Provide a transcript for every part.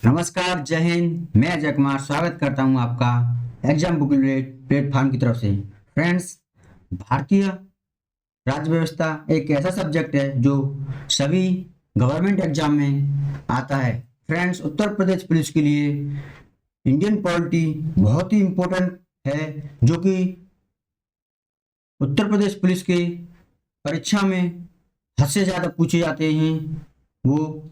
नमस्कार, जय हिंद। मैं अजय कुमार स्वागत करता हूं आपका एग्जाम बुकलेट प्लेटफॉर्म की तरफ से। फ्रेंड्स, भारतीय राज्य व्यवस्था एक ऐसा सब्जेक्ट है जो सभी गवर्नमेंट एग्जाम में आता है। फ्रेंड्स, उत्तर प्रदेश पुलिस के लिए इंडियन पॉलिटी बहुत ही इम्पोर्टेंट है, जो कि उत्तर प्रदेश पुलिस के परीक्षा में हद से ज़्यादा पूछे जाते हैं। वो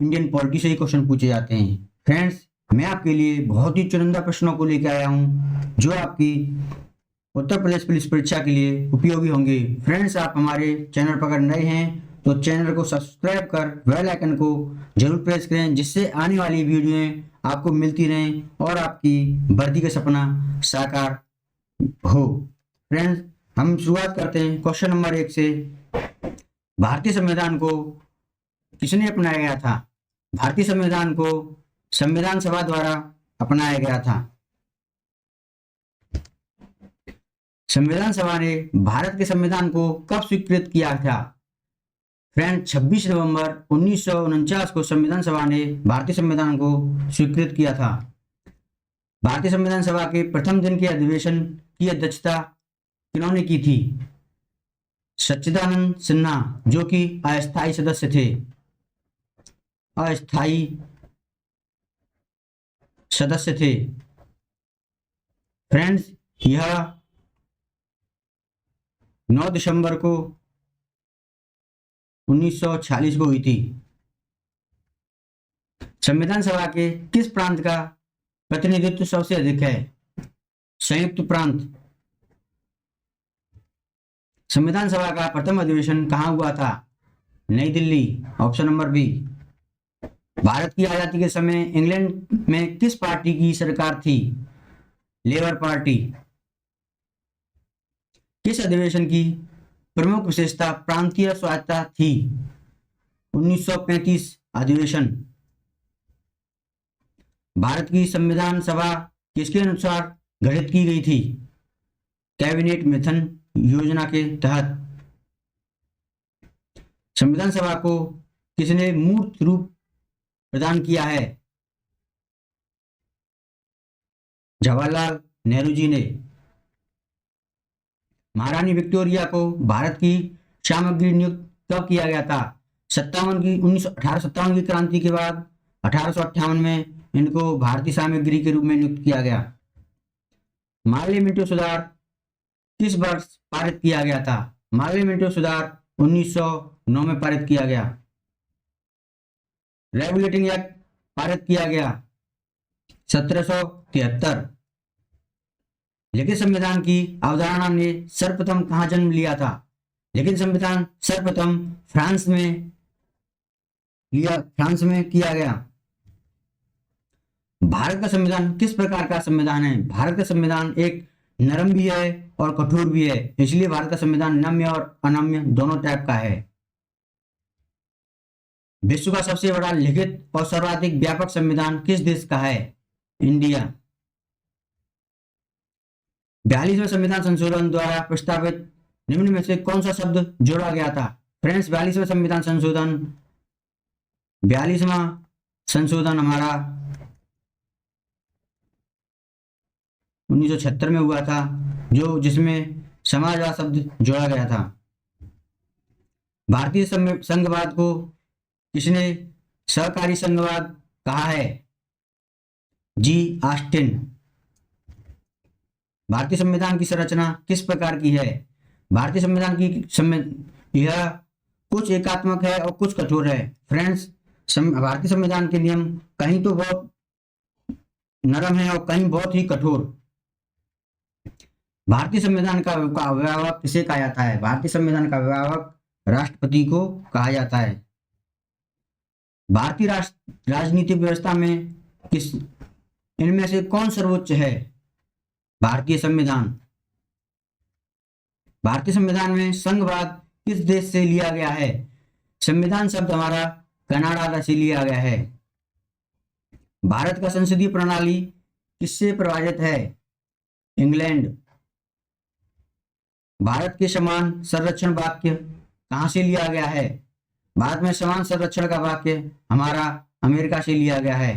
इंडियन पॉलिटी से ही क्वेश्चन पूछे जाते हैं। फ्रेंड्स, मैं आपके लिए बहुत ही चुनिंदा प्रश्नों को लेकर आया हूं जो आपकी उत्तर प्रदेश पुलिस परीक्षा के लिए उपयोगी होंगे। फ्रेंड्स, आप हमारे चैनल पर अगर नए हैं तो चैनल को सब्सक्राइब कर बेल आइकन को जरूर प्रेस करें, जिससे आने वाली वीडियो आपको मिलती रहें और आपकी वर्दी का सपना साकार हो। फ्रेंड्स, हम शुरुआत करते हैं क्वेश्चन नंबर 1 से। भारतीय संविधान को किसने अपनाया गया था? भारतीय संविधान को संविधान सभा द्वारा अपनाया गया था। संविधान सभा ने भारत के संविधान को कब स्वीकृत किया था? फ्रेंड, 26 नवंबर 1949 को संविधान सभा ने भारतीय संविधान को स्वीकृत किया था। भारतीय संविधान सभा के प्रथम दिन के अधिवेशन की अध्यक्षता किन्होंने की थी? सच्चिदानंद सिन्हा, जो कि अस्थायी सदस्य थे। अस्थायी सदस्य थे। फ्रेंड्स, यह 9 दिसंबर को 1946 को हुई थी। संविधान सभा के किस प्रांत का प्रतिनिधित्व सबसे अधिक है? संयुक्त प्रांत। संविधान सभा का प्रथम अधिवेशन कहाँ हुआ था? नई Delhi, option number B. Bharat की आजादी के समय इंग्लैंड में किस पार्टी की सरकार थी? Labour party. किस अधिवेशन की प्रमुख विशेषता प्रांतीय स्वायत्तता थी? 1935 अधिवेशन। भारत की संविधान सभा किसके अनुसार गठित की गई थी? कैबिनेट मिशन योजना के तहत। संविधान सभा को किसने मूर्त रूप प्रदान किया है? जवाहरलाल नेहरू जी ने। महारानी विक्टोरिया को भारत की सामग्री नियुक्त कब किया गया था? 1857 की क्रांति के बाद 1858 में इनको भारतीय सामग्री के रूप में नियुक्त किया गया। मार्ले मिंटो सुधार किस वर्ष पारित किया गया था? मार्ले मिंटो सुधार 1909 में पारित किया गया। रेगुलेटिंग एक्ट पारित किया गया 1773। लिखित संविधान की अवधारणा ने सर्वप्रथम कहाँ जन्म लिया था? लिखित संविधान सर्वप्रथम फ्रांस में किया गया। भारत का संविधान किस प्रकार का संविधान है? भारत का संविधान एक नरम भी है और कठोर भी है, इसलिए भारत का संविधान नम्य और अनम्य दोनों टाइप का है। विश्व का सबसे बड़ा लिखित और सर्वाधिक व्यापक संविधान किस देश का है? इंडिया। 42वें संविधान संशोधन द्वारा प्रस्तावित निम्न में से कौन सा शब्द जोड़ा गया था? फ्रेंड्स, 42वें संविधान संशोधन 42वां संशोधन हमारा 1976 में हुआ था, जिसमें समाजवाद शब्द जोड़ा गया था। भारतीय संघवाद को किसने सहकारी संघवाद कहा है? जी ऑस्टिन। भारतीय संविधान की संरचना किस प्रकार की है? भारतीय संविधान की यह कुछ एकात्मक है और कुछ कठोर है। फ्रेंड्स, भारतीय संविधान के नियम कहीं तो बहुत नरम है और कहीं बहुत ही कठोर। भारतीय संविधान का अभिभावक किसे कहा जाता है? भारतीय संविधान का अभिभावक राष्ट्रपति को कहा जाता है। भारतीय राजनीतिक व्यवस्था में इनमें से कौन सर्वोच्च है? भारतीय संविधान। भारतीय संविधान में संघवाद किस देश से लिया गया है? संविधान शब्द हमारा कनाडा से लिया गया है। भारत का संसदीय प्रणाली किससे प्रभावित है? इंग्लैंड। भारत के समान संरक्षण वाक्य कहां से लिया गया है? भारत में समान संरक्षण का वाक्य हमारा अमेरिका से लिया गया है।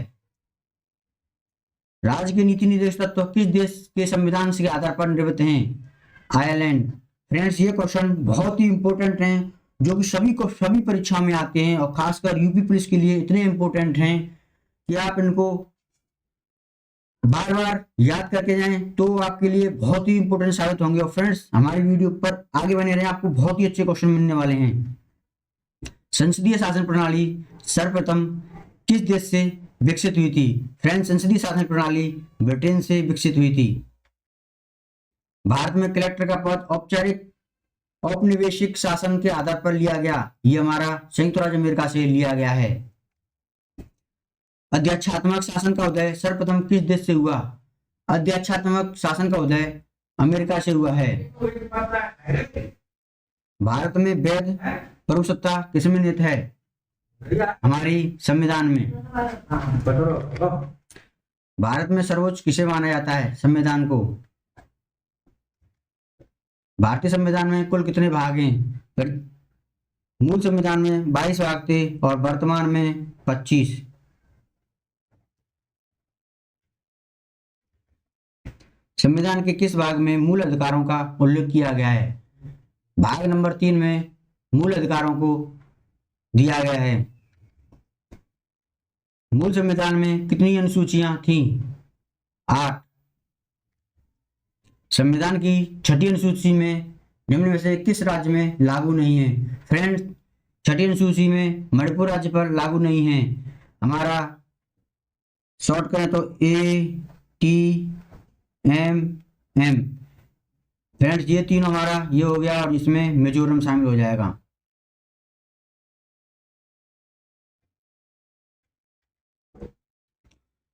राज्य के नीति निर्देश तत्व किस देश के संविधान के आधार पर निर्मित हैं? आयरलैंड। फ्रेंड्स, ये क्वेश्चन बहुत ही इंपॉर्टेंट हैं, जो कि सभी परीक्षा में आते हैं और खासकर यूपी पुलिस के लिए इतने इंपॉर्टेंट हैं कि आप इनको बार बार याद करके जाएं तो आपके लिए बहुत ही इंपॉर्टेंट साबित होंगे। और फ्रेंड्स, हमारी वीडियो पर आगे बने रहें, आपको बहुत ही अच्छे क्वेश्चन मिलने वाले हैं। संसदीय शासन प्रणाली सर्वप्रथम किस देश से विकसित हुई थी? फ्रेंड्स, संसदीय शासन प्रणाली ब्रिटेन से विकसित हुई थी। भारत में कलेक्टर का पद औपनिवेशिक शासन के आधार पर लिया गया। ये हमारा संयुक्त राज्य अमेरिका से लिया गया है। अध्यक्षात्मक शासन का उदय सर्वप्रथम किस देश से हुआ? अध्यक्षात्मक शासन का उदय अमेरिका से हुआ है। भारत में वैध प्रभुसत्ता किसमें निहित है? हमारी संविधान में। भारत में सर्वोच्च किसे माना जाता है? संविधान को। भारतीय संविधान में कुल कितने भाग हैं? मूल संविधान में 22 भाग थे और वर्तमान में 25। संविधान के किस भाग में मूल अधिकारों का उल्लेख किया गया है? भाग नंबर 3 में मूल अधिकारों को दिया गया है। मूल संविधान में कितनी अनुसूचियां थीं? 8। संविधान की 6ठी अनुसूची में निम्न में से किस राज्य में लागू नहीं है? फ्रेंड्स, 6ठी अनुसूची में मणिपुर राज्य पर लागू नहीं है। हमारा शॉर्ट करें तो ATMM। फ्रेंड्स, ये तीनों हमारा ये हो गया और इसमें मिजोरम शामिल हो जाएगा।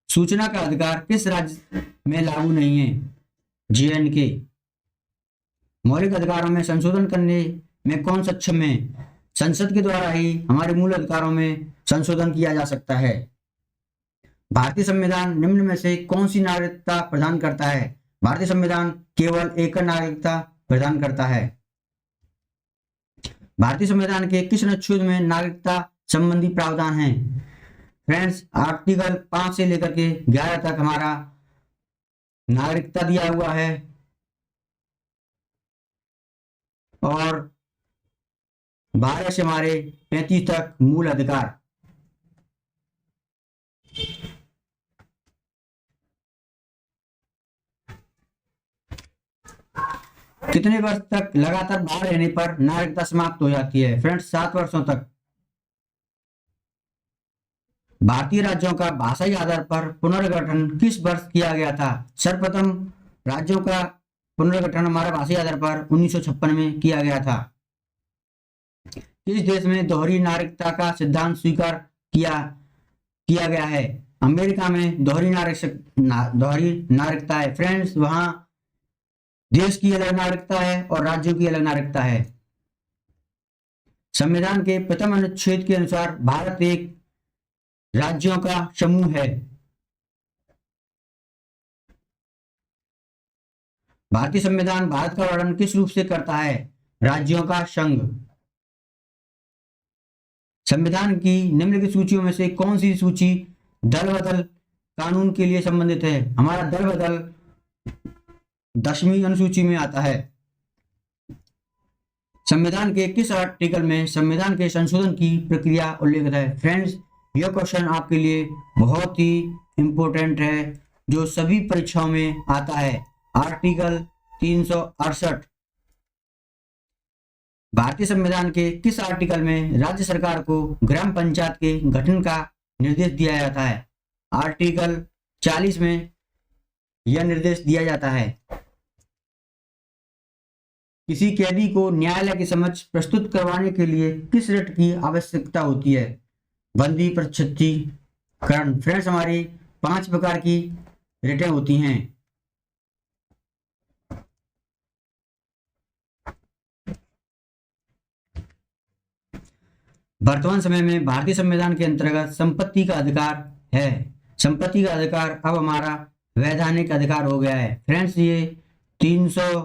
सूचना का अधिकार किस राज्य में लागू नहीं है? JNK। मौलिक अधिकारों में संशोधन करने में कौन सक्षम है? संसद के द्वारा ही हमारे मूल अधिकारों में संशोधन किया जा सकता है। भारतीय संविधान निम्न में से कौन सी नागरिकता प्रदान करता है? भारतीय संविधान केवल एक नागरिकता प्रदान करता है। भारतीय संविधान के किस अनुच्छेद में नागरिकता संबंधी प्रावधान है? फ्रेंड्स, आर्टिकल 5 से लेकर के 11 तक हमारा नागरिकता दिया हुआ है और 12 से हमारे 35 तक मूल अधिकार। कितने वर्ष तक लगातार बाहर रहने पर नागरिकता समाप्त हो जाती है? फ्रेंड्स, 7 वर्षों तक। भारतीय राज्यों का भाषाई आधार पर पुनर्गठन किस वर्ष किया गया था? सर्वप्रथम राज्यों का पुनर्गठन हमारा भाषाई आधार पर 1956 में किया गया था। किस देश में दोहरी नागरिकता का सिद्धांत स्वीकार किया गया है? अमेरिका में दोहरी नागरिकता है। फ्रेंड्स, वहां देश की अलग नागरिकता है और राज्यों की अलग नागरिकता है। संविधान के प्रथम अनुच्छेद के अनुसार भारत एक राज्यों का समूह है। भारतीय संविधान भारत का वर्णन किस रूप से करता है? राज्यों का संघ। संविधान की निम्नलिखित सूचियों में से कौन सी सूची दल बदल कानून के लिए संबंधित है? हमारा दल बदल 10वीं अनुसूची में आता है। संविधान के किस आर्टिकल में संविधान के संशोधन की प्रक्रिया उल्लेखित है? फ्रेंड्स, यह क्वेश्चन आपके लिए बहुत ही इंपॉर्टेंट है, जो सभी परीक्षाओं में आता है। आर्टिकल 368। भारतीय संविधान के किस आर्टिकल में राज्य सरकार को ग्राम पंचायत के गठन का निर्देश दिया जाता है? आर्टिकल 40 में यह निर्देश दिया जाता है। किसी कैदी को न्यायालय के समक्ष प्रस्तुत करवाने के लिए किस रिट की आवश्यकता होती है? बंदी प्रच्छत्तीकरण। फ्रेंड्स, हमारी 5 प्रकार की रिटें होती हैं। वर्तमान समय में भारतीय संविधान के अंतर्गत संपत्ति का अधिकार है। संपत्ति का अधिकार अब हमारा वैधानिक अधिकार हो गया है। फ्रेंड्स, ये 300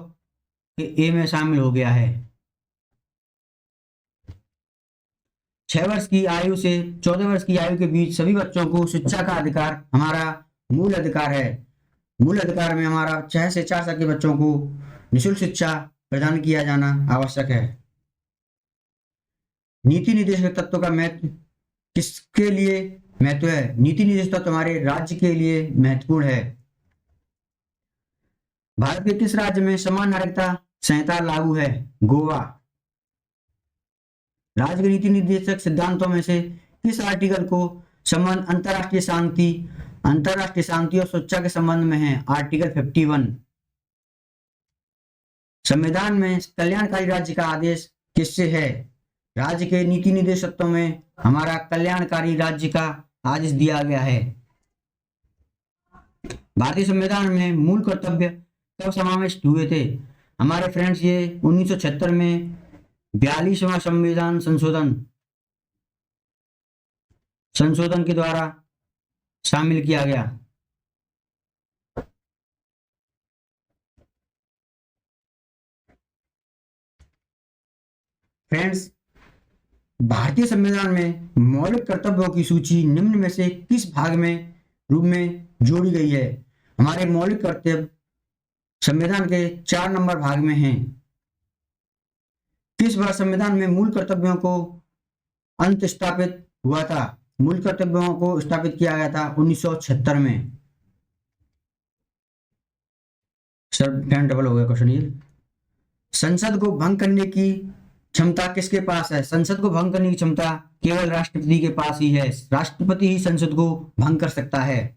के ए में शामिल हो गया है। 6 वर्ष की आयु से 14 वर्ष की आयु के बीच सभी बच्चों को शिक्षा का अधिकार हमारा मूल अधिकार है। मूल अधिकार में हमारा 6 से 4 साल के बच्चों को निःशुल्क शिक्षा प्रदान किया जाना आवश्यक है। नीति निर्देशक तत्वों का महत्व किसके लिए महत्व है? नीति निर्देशक तत्व हमारे राज्य के लिए महत्वपूर्ण है। भारत के किस राज्य में समान नागरिकता संहिता लागू है? गोवा। राज्य के नीति निर्देशक सिद्धांतों में से किस आर्टिकल को संबंध अंतरराष्ट्रीय शांति और सुरक्षा के संबंध में है? आर्टिकल 51। संविधान में कल्याणकारी राज्य का आदेश किससे है? राज्य के नीति निर्देशक में हमारा कल्याणकारी राज्य का आदेश दिया गया है। भारतीय संविधान में मूल कर्तव्य कब समाविष्ट हुए थे? हमारे फ्रेंड्स ये 1976 में 42वां संविधान संशोधन के द्वारा शामिल किया गया। फ्रेंड्स, भारतीय संविधान में मौलिक कर्तव्यों की सूची निम्न में से किस भाग में रूप में जोड़ी गई है? हमारे मौलिक कर्तव्य संविधान के 4 नंबर भाग में हैं। किस बार संविधान में मूल कर्तव्यों को अंत स्थापित हुआ था? मूल कर्तव्यों को स्थापित किया गया था 1976 में। सर डबल हो गया क्वेश्चन ये। संसद को भंग करने की क्षमता किसके पास है? संसद को भंग करने की क्षमता केवल राष्ट्रपति के पास ही है। राष्ट्रपति ही संसद को भंग कर सकता है।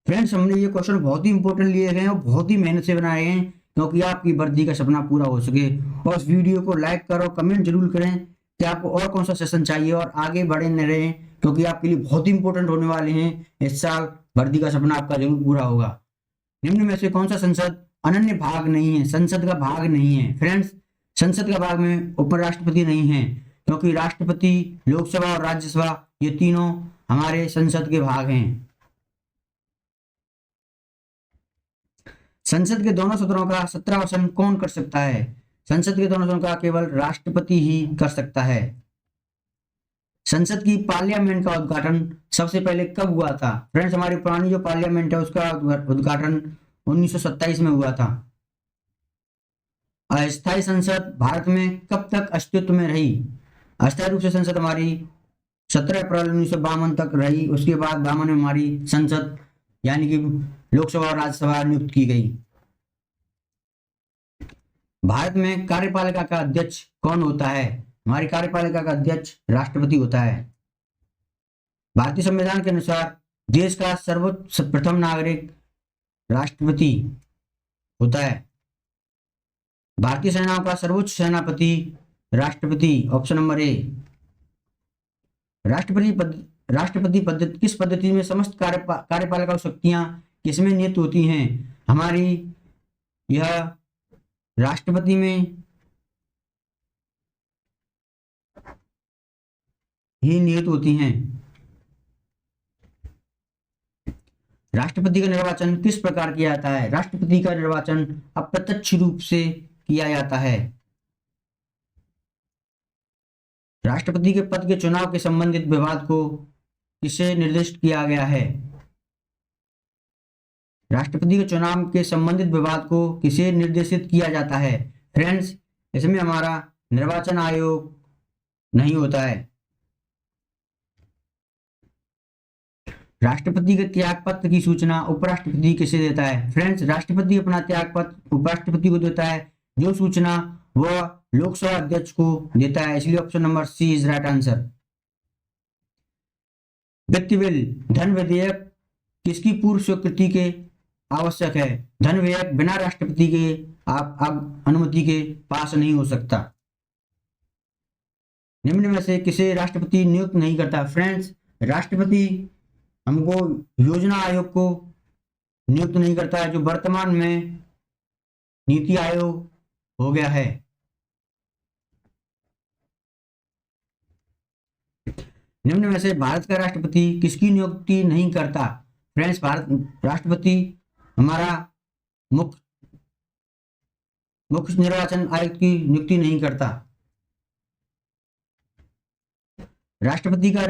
फ्रेंड्स, हमने ये क्वेश्चन बहुत ही इंपॉर्टेंट लिए हैं और बहुत ही मेहनत से बनाए हैं क्योंकि आपकी वर्दी का सपना पूरा हो सके। और इस वीडियो को लाइक करो, कमेंट जरूर करें कि आपको और कौन सा सेशन चाहिए और आगे बढ़े न रहें क्योंकि आपके लिए बहुत ही इंपॉर्टेंट होने वाले हैं। इस साल वर्दी का सपना आपका जरूर पूरा होगा। निम्न में से कौन सा संसद अनन्य भाग नहीं है? संसद का भाग नहीं है। फ्रेंड्स, संसद का भाग में उपराष्ट्रपति नहीं है क्योंकि राष्ट्रपति, लोकसभा और राज्यसभा ये तीनों हमारे संसद के भाग हैं। संसद के दोनों सदनों का सत्रावसान कौन कर सकता है? संसद के दोनों सदनों का केवल राष्ट्रपति ही कर सकता है। संसद की पार्लियामेंट का उद्घाटन सबसे पहले कब हुआ था? फ्रेंड्स, हमारी पुरानी जो पार्लियामेंट है उसका उद्घाटन 1927 में हुआ था। अस्थायी संसद भारत में कब तक अस्तित्व में रही? अस्थायी रूप से संसद हमारी 17 अप्रैल 1952 तक रही। उसके बाद 52 में हमारी संसद यानी कि लोकसभा और राज्यसभा नियुक्त की गई। भारत में कार्यपालिका का अध्यक्ष कौन होता है? हमारी कार्यपालिका का अध्यक्ष राष्ट्रपति होता है। भारतीय संविधान के अनुसार देश का सर्वोच्च प्रथम नागरिक राष्ट्रपति होता है। भारतीय सेनाओं का सर्वोच्च सेनापति राष्ट्रपति। Option number A. राष्ट्रपति पद्धति किस पद्धति में समस्त कार्यपालिका शक्तियां किसमें निहित होती हैं? हमारी यह राष्ट्रपति में ही निहित होती हैं। राष्ट्रपति का निर्वाचन किस प्रकार किया जाता है? राष्ट्रपति का निर्वाचन अप्रत्यक्ष रूप से किया जाता है। राष्ट्रपति के पद के चुनाव के संबंधित विवाद को किसे निर्दिष्ट किया गया है? राष्ट्रपति के चुनाव के संबंधित विवाद को किसे निर्देशित किया जाता है? फ्रेंड्स, इसमें हमारा निर्वाचन आयोग नहीं होता है। राष्ट्रपति के त्याग पत्र की सूचना उपराष्ट्रपति किसे देता है? फ्रेंड्स, राष्ट्रपति अपना त्याग पत्र उपराष्ट्रपति को देता है। जो सूचना वह लोकसभा अध्यक्ष को देता है। इसलिए option number C is right answer. वित्त बिल धन विधेयक किसकी पूर्व स्वीकृति के आवश्यक है? धन विधेयक बिना राष्ट्रपति के अनुमति के पास नहीं हो सकता। निम्न में से किसे राष्ट्रपति नियुक्त नहीं करता? फ्रेंड्स, राष्ट्रपति हमको योजना आयोग को नियुक्त नहीं करता है जो वर्तमान में नीति आयोग हो गया है। निम्न में से भारत का राष्ट्रपति किसकी नियुक्ति नहीं करता? फ्रेंड्स, भारत राष्ट्रपति हमारा मुख्य निर्वाचन आयुक्त की नियुक्ति नहीं करता। राष्ट्रपति का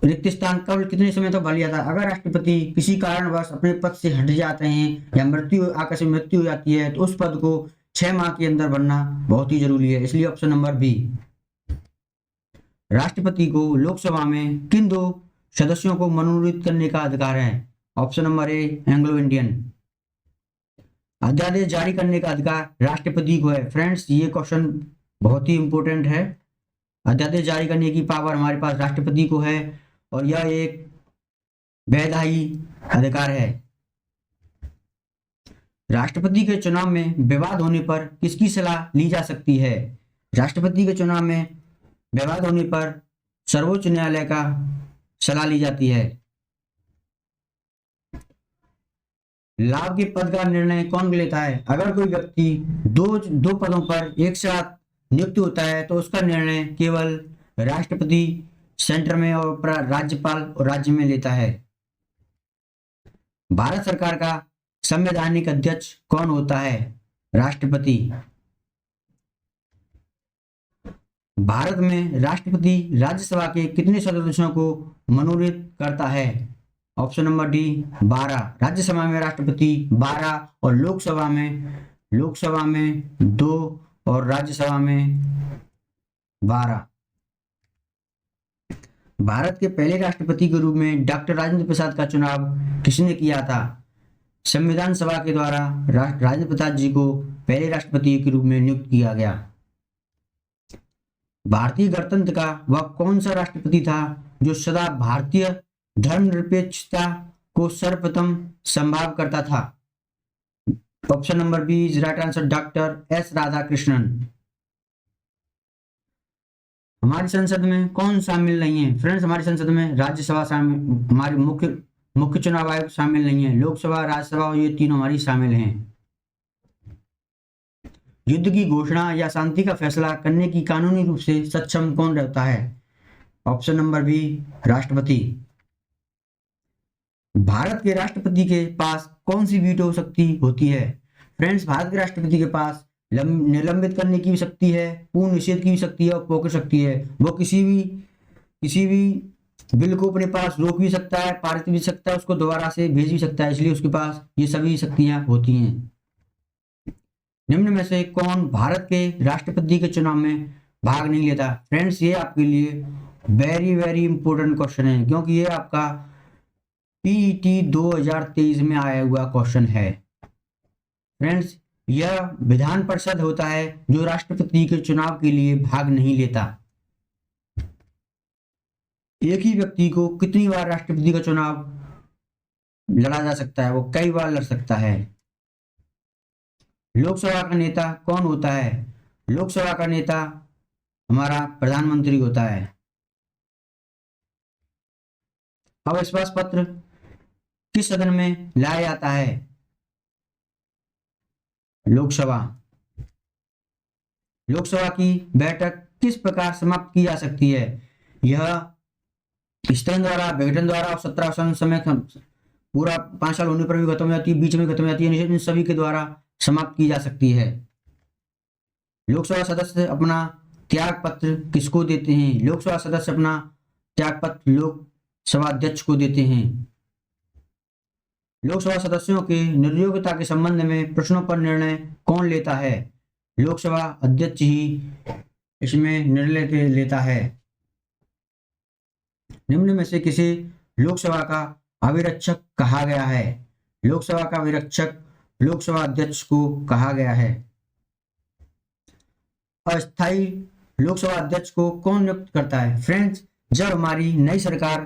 रिक्त स्थान कब कितने समय तक भर जाता है? अगर राष्ट्रपति किसी कारणवश अपने पद से हट जाते हैं या आकस्मिक मृत्यु हो जाती है तो उस पद को 6 माह के अंदर भरना बहुत ही जरूरी है, इसलिए ऑप्शन नंबर बी। राष्ट्रपति को लोकसभा में किन 2 सदस्यों को मनोनीत करने का अधिकार है? Option number A Anglo Indian. अध्यादेश जारी करने का अधिकार राष्ट्रपति को है। फ्रेंड्स, ये क्वेश्चन बहुत ही इंपॉर्टेंट है। अध्यादेश जारी करने की पावर हमारे पास राष्ट्रपति को है और यह एक वैधायी अधिकार है। राष्ट्रपति के चुनाव में विवाद होने पर किसकी सलाह ली जा सकती है? राष्ट्रपति के चुनाव में विवाद होने पर सर्वोच्च न्यायालय का सलाह ली जाती है। लाभ के पद का निर्णय कौन लेता है? अगर कोई व्यक्ति दो पदों पर एक साथ नियुक्त होता है तो उसका निर्णय केवल राष्ट्रपति सेंटर में और राज्यपाल और राज्य में लेता है। भारत सरकार का संवैधानिक अध्यक्ष कौन होता है? राष्ट्रपति। भारत में राष्ट्रपति राज्यसभा के कितने सदस्यों को मनोनीत करता है? Option number D 12। राज्यसभा में राष्ट्रपति 12 और लोकसभा में 2 और राज्यसभा में 12। भारत के पहले राष्ट्रपति के रूप में डॉक्टर राजेंद्र प्रसाद का चुनाव किसने किया था? संविधान सभा के द्वारा राजेंद्र प्रसाद जी को पहले राष्ट्रपति के रूप में नियुक्त किया गया। भारतीय गणतंत्र का वह कौन सा राष्ट्रपति था जो सदा भारतीय धर्मनिरपेक्षता को सर्वप्रथम संभाव करता था? Option number B is right answer, doctor S Radhakrishnan. हमारी संसद में कौन शामिल नहीं है? फ्रेंड्स, हमारी संसद में राज्यसभा शामिल, हमारी मुख्य चुनाव आयोग शामिल नहीं है। लोकसभा, राज्यसभा और ये तीनों हमारी शामिल हैं। युद्ध की घोषणा या शांति का फैसला करने की कानूनी रूप से सक्षम कौन रहता है? ऑप्शन नंबर बी राष्ट्रपति। भारत के राष्ट्रपति के पास कौन सी वीटो शक्ति होती है? फ्रेंड्स, भारत के राष्ट्रपति के पास निलंबित करने की भी शक्ति है, पूर्ण निषेध की भी शक्ति है और पॉकेट शक्ति है। वो किसी भी बिल को अपने पास रोक भी सकता है, पारित भी सकता है, उसको दोबारा से भेज भी सकता है, इसलिए उसके पास ये सभी शक्तियां होती हैं। निम्न में से कौन भारत के राष्ट्रपति के चुनाव में भाग नहीं लेता? फ्रेंड्स, ये आपके लिए वेरी वेरी इंपॉर्टेंट क्वेश्चन है क्योंकि ये आपका पीईटी 2023 में आया हुआ क्वेश्चन है। फ्रेंड्स, यह विधान परिषद होता है जो राष्ट्रपति के चुनाव के लिए भाग नहीं लेता। एक ही व्यक्ति को कितनी बार राष्ट्रपति का चुनाव लड़ा जा सकता है? वो कई बार लड़ सकता है। लोकसभा का नेता कौन होता है? लोकसभा का नेता हमारा प्रधानमंत्री होता है। अविश्वास पत्र किस सदन में लाया जाता है? लोकसभा। लोकसभा की बैठक किस प्रकार समाप्त की जा सकती है? यह स्थगन द्वारा, विघटन द्वारा और 17 समय पूरा 5 साल होने पर भी खत्म हो जाती है, बीच में खत्म हो जाती है, इन सभी के द्वारा समाप्त की जा सकती है। लोकसभा सदस्य अपना त्याग पत्र किसको देते हैं? लोकसभा सदस्य अपना त्याग पत्र लोकसभा अध्यक्ष को देते हैं। लोकसभा सदस्यों के निर्योग्यता के संबंध में प्रश्नों पर निर्णय कौन लेता है? लोकसभा अध्यक्ष ही इसमें निर्णय लेता है। निम्न में से किसे लोकसभा का अभिरक्षक कहा गया है? लोकसभा का अभिरक्षक लोकसभा अध्यक्ष को कहा गया है। अस्थायी लोकसभा अध्यक्ष को कौन नियुक्त करता है? फ्रेंड्स, जब हमारी नई सरकार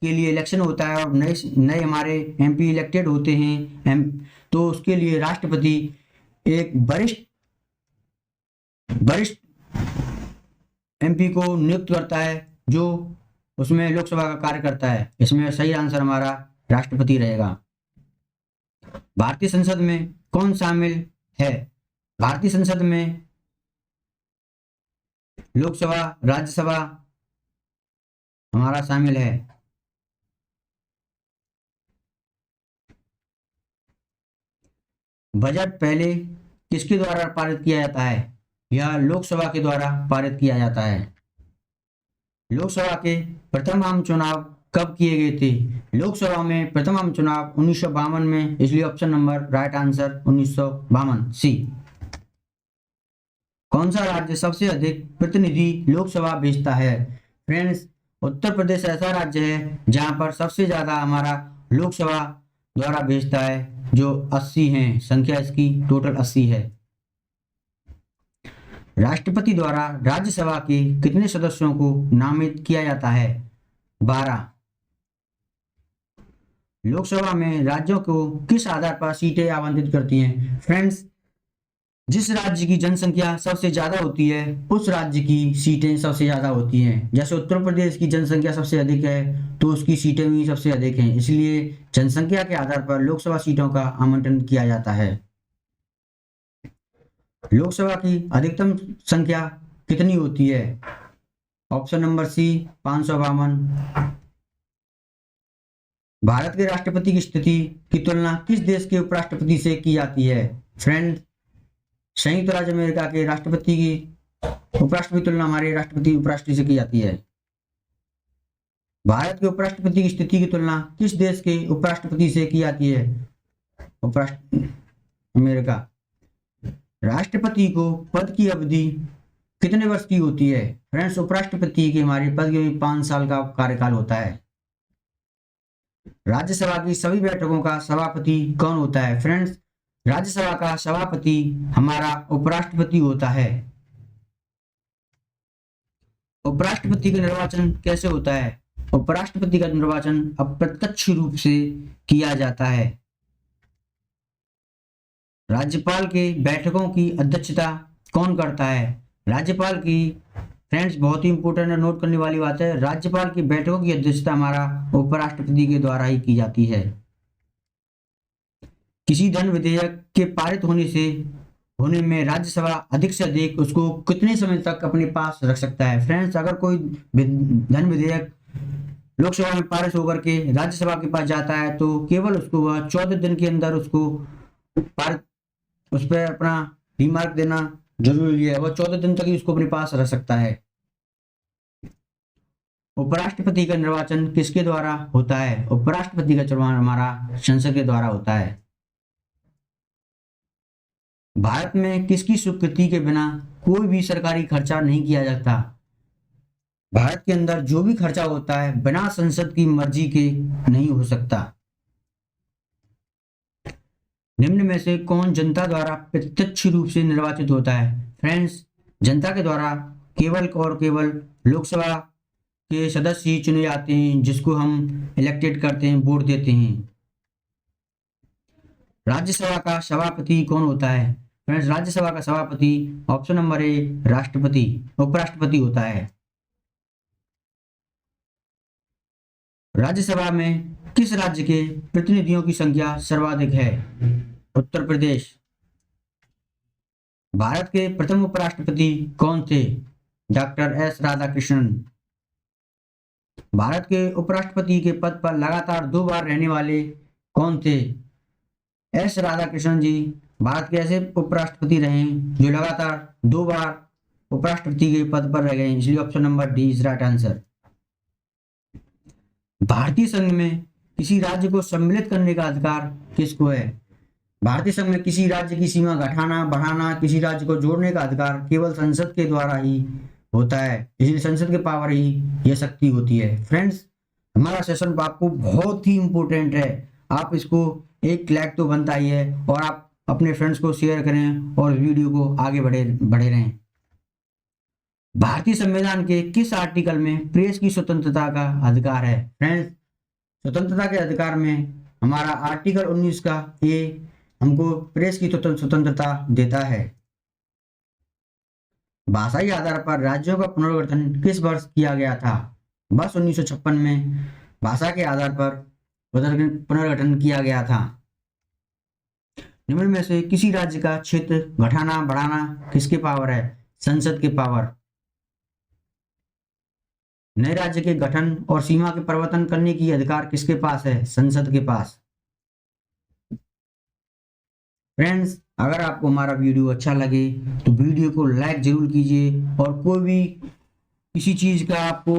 के लिए इलेक्शन होता है और नए हमारे एमपी इलेक्टेड होते हैं तो उसके लिए राष्ट्रपति एक वरिष्ठ एमपी को नियुक्त करता है जो उसमें लोकसभा का कार्य करता है। इसमें सही आंसर हमारा राष्ट्रपति रहेगा। भारतीय संसद में कौन शामिल है? भारतीय संसद में लोकसभा, राज्यसभा हमारा शामिल है। बजट पहले किसके द्वारा पारित किया जाता है? यह लोकसभा के द्वारा पारित किया जाता है। लोकसभा के प्रथम आम चुनाव कब किए गए थे? लोकसभा में प्रथम आम चुनाव 1952 में, इसलिए ऑप्शन नंबर राइट आंसर 1952 सी। कौन सा राज्य सबसे अधिक प्रतिनिधि लोकसभा भेजता है? फ्रेंड्स, उत्तर प्रदेश ऐसा राज्य है जहां पर सबसे ज्यादा हमारा लोकसभा द्वारा भेजता है, जो 80 हैं, संख्या इसकी टोटल 80 है। राष्ट्रपति द्वारा राज्यसभा के कितने सदस्यों को नामित किया जाता है? 12। लोकसभा में राज्यों को किस आधार पर सीटें आवंटित करती हैं? फ्रेंड्स, जिस राज्य की जनसंख्या सबसे ज्यादा होती है उस राज्य की सीटें सबसे ज्यादा होती हैं। जैसे उत्तर प्रदेश की जनसंख्या सबसे अधिक है तो उसकी सीटें भी सबसे अधिक हैं, इसलिए जनसंख्या के आधार पर लोकसभा सीटों का आवंटन किया जाता है। लोकसभा की अधिकतम संख्या कितनी होती है? ऑप्शन नंबर सी 552। भारत के राष्ट्रपति की स्थिति की तुलना किस देश के उपराष्ट्रपति से की जाती है? फ्रेंड, संयुक्त राज्य अमेरिका के राष्ट्रपति की उपराष्ट्रपति तुलना हमारे राष्ट्रपति उपराष्ट्रपति से की जाती है। भारत के उपराष्ट्रपति की स्थिति की तुलना किस देश के उपराष्ट्रपति से की जाती है? उपराष्ट्र अमेरिका। राष्ट्रपति को पद की अवधि कितने वर्ष की होती है? फ्रेंड्स, उपराष्ट्रपति के हमारे पद में 5 साल का कार्यकाल होता है। राज्यसभा की सभी बैठकों का सभापति कौन होता है? फ्रेंड्स, राज्यसभा का सभापति हमारा उपराष्ट्रपति होता है। उपराष्ट्रपति का निर्वाचन कैसे होता है? उपराष्ट्रपति का निर्वाचन अप्रत्यक्ष रूप से किया जाता है। राज्यपाल के बैठकों की अध्यक्षता कौन करता है? राज्यपाल की, फ्रेंड्स बहुत ही इंपॉर्टेंट है, नोट करने वाली बात है, राज्यपाल की बैठकों की अध्यक्षता हमारा उपराष्ट्रपति के द्वारा ही की जाती है। किसी धन विधेयक के पारित होने में राज्यसभा अधिक से अधिक उसको कितने समय तक अपने पास रख सकता है? फ्रेंड्स, अगर कोई धन विधेयक लोकसभा में पारित होकर के राज्यसभा के पास जाता है तो केवल उसको वह 14 दिन के अंदर उसको पारित, उस पर अपना रिमार्क देना जरूरी है। वह 14 दिन तक ही उसको अपने पास रख सकता है। उपराष्ट्रपति का निर्वाचन किसके द्वारा होता है? उपराष्ट्रपति का चुनाव हमारा संसद के द्वारा होता है। भारत में किसकी स्वीकृति के बिना कोई भी सरकारी खर्चा नहीं किया जाता? भारत के अंदर जो भी खर्चा होता है बिना संसद की मर्जी के नहीं हो सकता। निम्न में से कौन जनता द्वारा प्रत्यक्ष रूप से निर्वाचित होता है? फ्रेंड्स, जनता के द्वारा केवल और केवल लोकसभा के सदस्य ही चुने जाते हैं, जिसको हम इलेक्टेड करते हैं, वोट देते हैं। राज्यसभा का सभापति कौन होता है? फ्रेंड्स, राज्यसभा का सभापति ऑप्शन नंबर ए राष्ट्रपति, उपराष्ट्रपति होता है। राज्यसभा में किस राज्य के प्रतिनिधियों की संख्या सर्वाधिक है? उत्तर प्रदेश। भारत के प्रथम उपराष्ट्रपति कौन थे? Doctor S Radhakrishnan. भारत के उपराष्ट्रपति के पद पर लगातार 2 बार रहने वाले कौन थे? एस राधाकृष्णन जी भारत के ऐसे उपराष्ट्रपति रहे जो लगातार 2 बार उपराष्ट्रपति के पद पर रह गए, इसलिए option number D is right answer. भारतीय संघ में किसी राज्य को सम्मिलित करने का अधिकार किसको है? भारतीय संघ में किसी राज्य की सीमा घटाना, बढ़ाना, किसी राज्य को जोड़ने का अधिकार केवल संसद के द्वारा ही होता है, इसलिए संसद के पावर ही यह शक्ति होती है। फ्रेंड्स, हमारा सेशन आपको बहुत ही इंपॉर्टेंट है, आप इसको एक लाइक तो बनता ही है और आप अपने फ्रेंड्स को शेयर करें और वीडियो को आगे बढ़े रहें। भारतीय संविधान के किस आर्टिकल में प्रेस की स्वतंत्रता का अधिकार है? फ्रेंड्स, स्वतंत्रता के अधिकार में हमारा आर्टिकल 19 का ए हमको प्रेस की स्वतंत्रता देता है। भाषाई आधार पर राज्यों का पुनर्गठन किस वर्ष किया गया था? वर्ष 1956 में भाषा के आधार पर पुनर्गठन किया गया था। निम्न में से किसी राज्य का क्षेत्र घटाना बढ़ाना किसके पावर है? संसद के पावर। नए राज्य के गठन और सीमा के परिवर्तन करने की अधिकार किसके पास है? संसद के पास। फ्रेंड्स, अगर आपको हमारा वीडियो अच्छा लगे तो वीडियो को लाइक जरूर कीजिए और कोई भी किसी चीज़ का आपको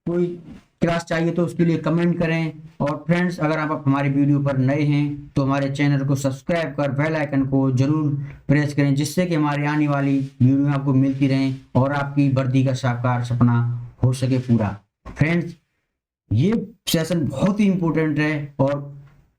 कोई क्लास चाहिए तो उसके लिए कमेंट करें। और फ्रेंड्स, अगर आप हमारे वीडियो पर नए हैं तो हमारे चैनल को सब्सक्राइब कर बेल आइकन को जरूर प्रेस करें, जिससे कि हमारी आने वाली वीडियो आपको मिलती रहें और आपकी वर्दी का साकार सपना हो सके पूरा। फ्रेंड्स, ये सेशन बहुत ही इम्पोर्टेंट है और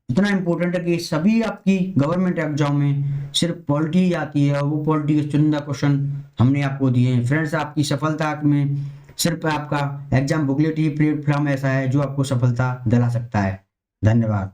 इतना इम्पोर्टेंट है कि सभी आपकी गवर्नमेंट एग्जाम में सिर्फ पॉलिटी ही आती है और वो पॉलिटी के चुनिंदा क्वेश्चन हमने आपको दिए हैं। फ्रेंड्स, आपकी सफलता में सिर्फ आपका एग्जाम बुकलेट ही प्लेटफॉर्म ऐसा है जो आपको सफलता दिला सकता है। धन्यवाद।